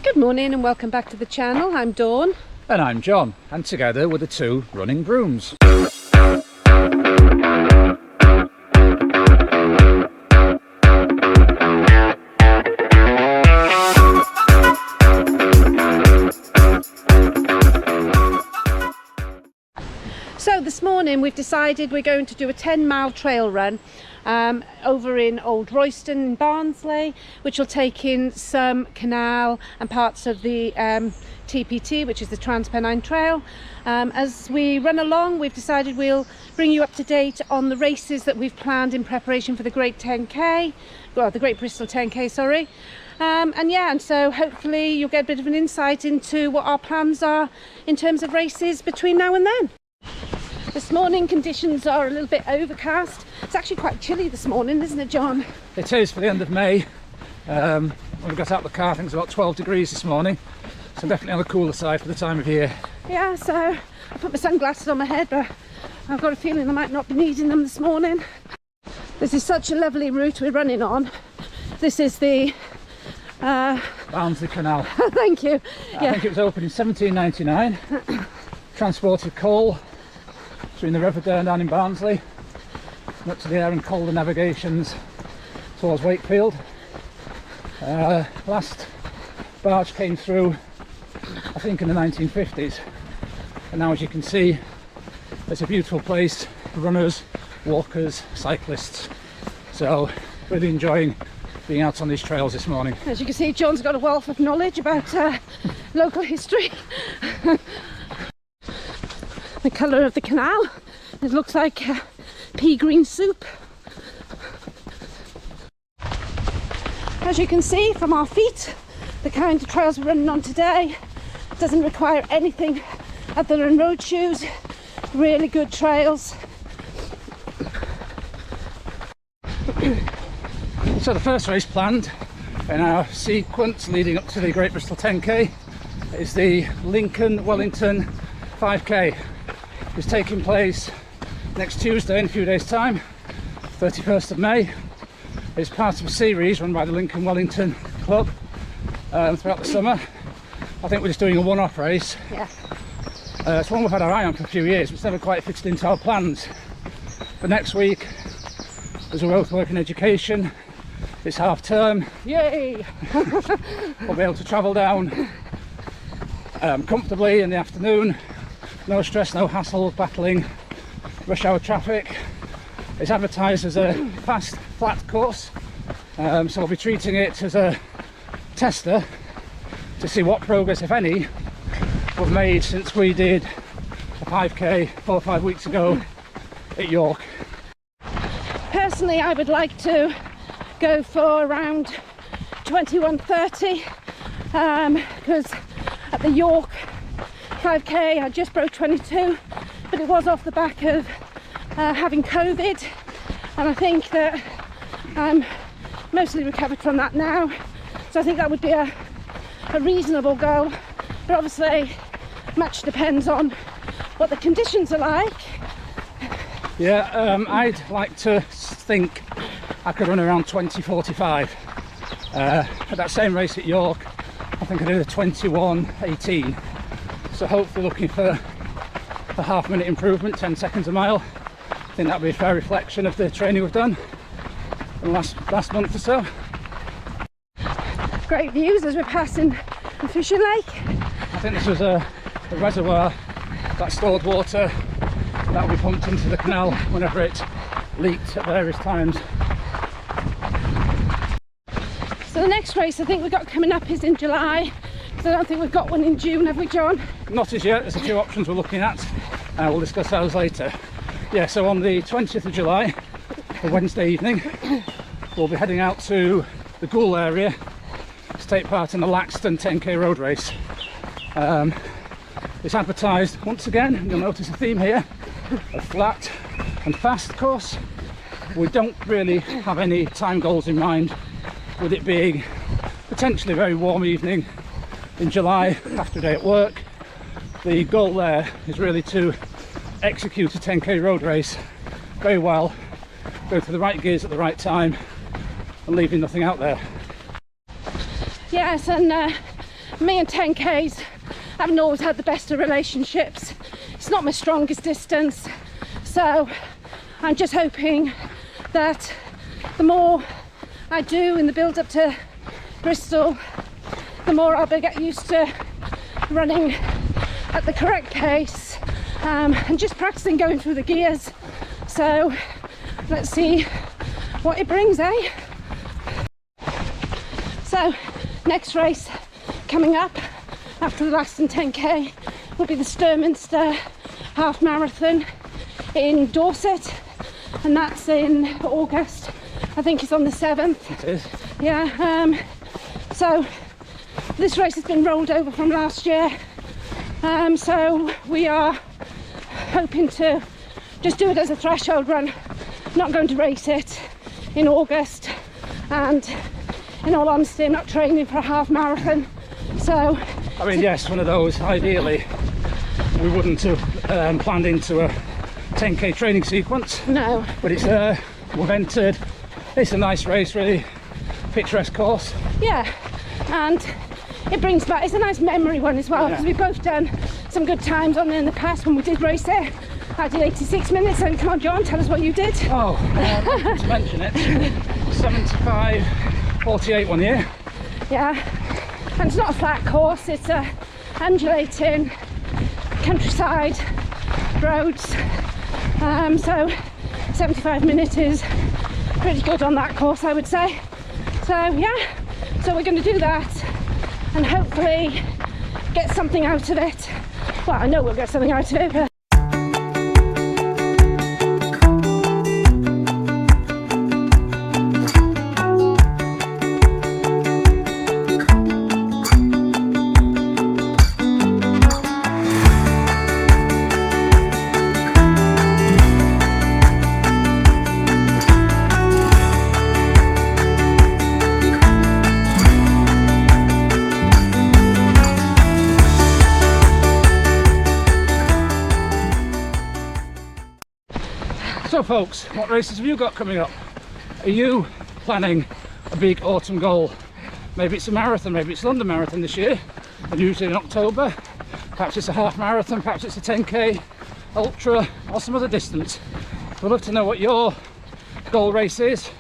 Good morning and welcome back to the channel. I'm Dawn. And I'm John, and together we're the two running brooms. So this morning we've decided we're going to do a 10-mile trail run over in Old Royston in Barnsley, which will take in some canal and parts of the TPT, which is the Trans-Pennine Trail. As we run along, we've decided we'll bring you up to date on the races that we've planned in preparation for the Great 10k, well, the Great Bristol 10k, sorry. And so hopefully you'll get a bit of an insight into what our plans are in terms of races between now and then. This morning conditions are a little bit overcast. It's actually quite chilly this morning, isn't it, John? It is for the end of May. When we got out of the car, I think it's about 12 degrees this morning, so definitely on the cooler side for the time of year. Yeah, so I put my sunglasses on my head, but I've got a feeling I might not be needing them this morning. This is such a lovely route we're running on. This is the Barnsley Canal. Thank you. I think it was opened in 1799. Transported coal between the River Derne down in Barnsley and up to the Aire and Calder navigations towards Wakefield. Last barge came through I think in the 1950s, and now as you can see it's a beautiful place for runners, walkers, cyclists, so really enjoying being out on these trails this morning. As you can see, John's got a wealth of knowledge about local history. The colour of the canal, it looks like pea green soup. As you can see from our feet, the kind of trails we're running on today doesn't require anything other than road shoes. Really good trails. So the first race planned in our sequence leading up to the Great Bristol 10k is the Lincoln-Wellington 5k. It's taking place next Tuesday in a few days' time, 31st of May. It's part of a series run by the Lincoln-Wellington Club throughout the summer. I think we're just doing a one-off race. Yeah. It's one we've had our eye on for a few years, but it's never quite fitted into our plans. But next week, as we both work in education, it's half term. Yay! We'll be able to travel down comfortably in the afternoon. No stress, no hassle, battling rush hour traffic. It's advertised as a fast, flat course, so we'll be treating it as a tester to see what progress, if any, we've made since we did a 5k 4 or 5 weeks ago at York. Personally, I would like to go for around 21:30 because at the York 5k I just broke 22, but it was off the back of having COVID, and I think that I'm mostly recovered from that now, so I think that would be a reasonable goal, but obviously much depends on what the conditions are like. Yeah, I'd like to think I could run around 20:45. At that same race at York I think I did a 21:18. So hopefully looking for the half-minute improvement, 10 seconds a mile. I think that'll be a fair reflection of the training we've done in the last month or so. Great views as we're passing the fishing lake. I think this was a reservoir that stored water that will be pumped into the canal whenever it leaked at various times. So the next race I think we've got coming up is in July. I don't think we've got one in June, have we, John? Not as yet. There's a few options we're looking at. We'll discuss those later. Yeah, so on the 20th of July, the Wednesday evening, we'll be heading out to the Goole area to take part in the Laxton 10k road race. It's advertised once again, you'll notice a theme here, a flat and fast course. We don't really have any time goals in mind, with it being potentially a very warm evening in July after a day at work. The goal there is really to execute a 10k road race very well, go for the right gears at the right time and leaving nothing out there. Yes, and me and 10Ks haven't always had the best of relationships. It's not my strongest distance, so I'm just hoping that the more I do in the build up to Bristol, the more I'll get used to running at the correct pace, and just practicing going through the gears. So let's see what it brings, eh? So next race coming up after the last 10k will be the Sturminster half marathon in Dorset, and that's in August. I think it's on the 7th. It is. Yeah, so this race has been rolled over from last year, so we are hoping to just do it as a threshold run, not going to race it in August, and in all honesty I'm not training for a half marathon. So I mean, yes, one of those, ideally we wouldn't have planned into a 10k training sequence. no, But it's we've entered. It's a nice race, really picturesque course. yeah, and it brings back, it's a nice memory one as well, Yeah. because we've both done some good times on it in the past when we did race it. I did 86 minutes, so come on John, tell us what you did. Oh, to mention it, 75:48 one year. Yeah, and it's not a flat course, it's a undulating countryside roads, so 75 minutes is pretty good on that course, I would say. So yeah, so we're going to do that and hopefully get something out of it. Well, I know we'll get something out of it, but So folks, what races have you got coming up? Are you planning a big autumn goal? Maybe it's a marathon, maybe it's London Marathon this year, and usually in October. Perhaps it's a half marathon, perhaps it's a 10k, ultra, or some other distance. We'd love to know what your goal race is,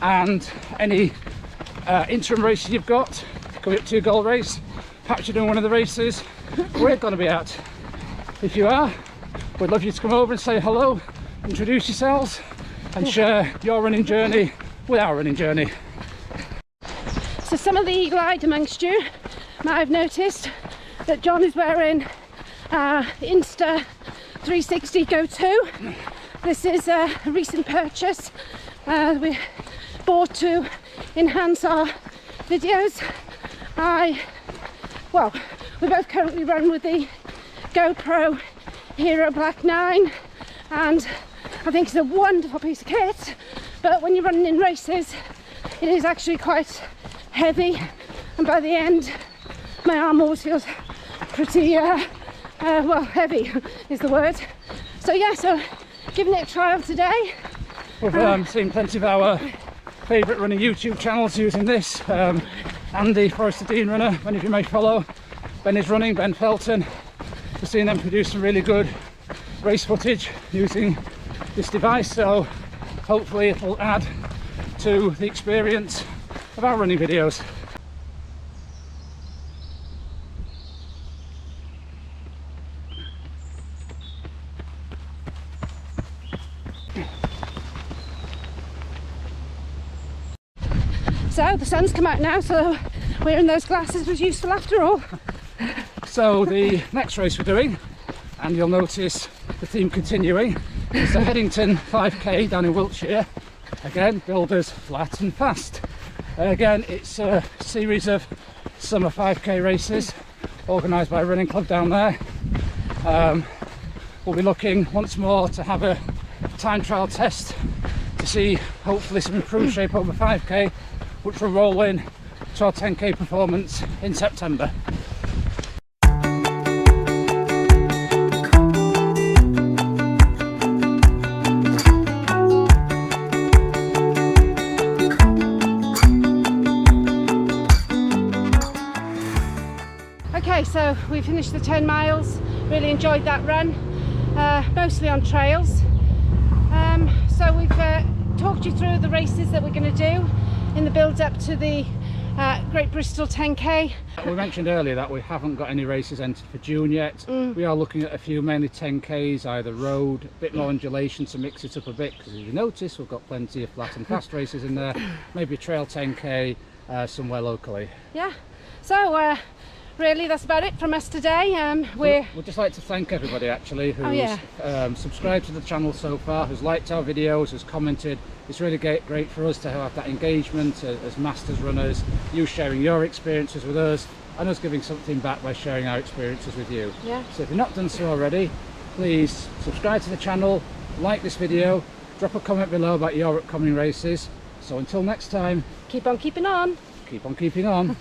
and any interim races you've got coming up to your goal race. Perhaps you're doing one of the races we're going to be at. If you are, we'd love you to come over and say hello, introduce yourselves, and share your running journey with our running journey. so some of the eagle-eyed amongst you might have noticed that John is wearing Insta 360 Go 2. This is a recent purchase we bought to enhance our videos. We both currently run with the GoPro Hero Black 9, and I think it's a wonderful piece of kit, but when you're running in races it is actually quite heavy, and by the end my arm always feels pretty well, heavy is the word. So yeah, so giving it a trial today. We've seen plenty of our favourite running YouTube channels using this. Andy, Forest Dean Runner, many of you may follow. Ben is Running, Ben Felton. We've seen them produce some really good race footage using this device, so hopefully it will add to the experience of our running videos. So the sun's come out now, so wearing those glasses was useful after all. So the next race we're doing, and you'll notice the theme continuing, is the Headington 5k down in Wiltshire. Again, builders flat and fast. Again, it's a series of summer 5k races organised by a running club down there. We'll be looking once more to have a time trial test to see hopefully some improved shape over 5k, which will roll in to our 10k performance in September. Okay, so we finished the 10 miles. Really enjoyed that run, mostly on trails. So we've talked you through the races that we're going to do in the build up to the Great Bristol 10k. We mentioned earlier that we haven't got any races entered for June yet. We are looking at a few, mainly 10k's, either road, a bit more undulation to mix it up a bit, because as you notice we've got plenty of flat and fast races in there, maybe a trail 10k somewhere locally. Yeah, so really that's about it from us today. We'd just like to thank everybody actually who's subscribed to the channel so far, who's liked our videos, who's commented. It's really great for us to have that engagement as masters runners, you sharing your experiences with us and us giving something back by sharing our experiences with you. Yeah. So if you've not done so already, please subscribe to the channel, like this video, drop a comment below about your upcoming races. So until next time, Keep on keeping on. keep on keeping on.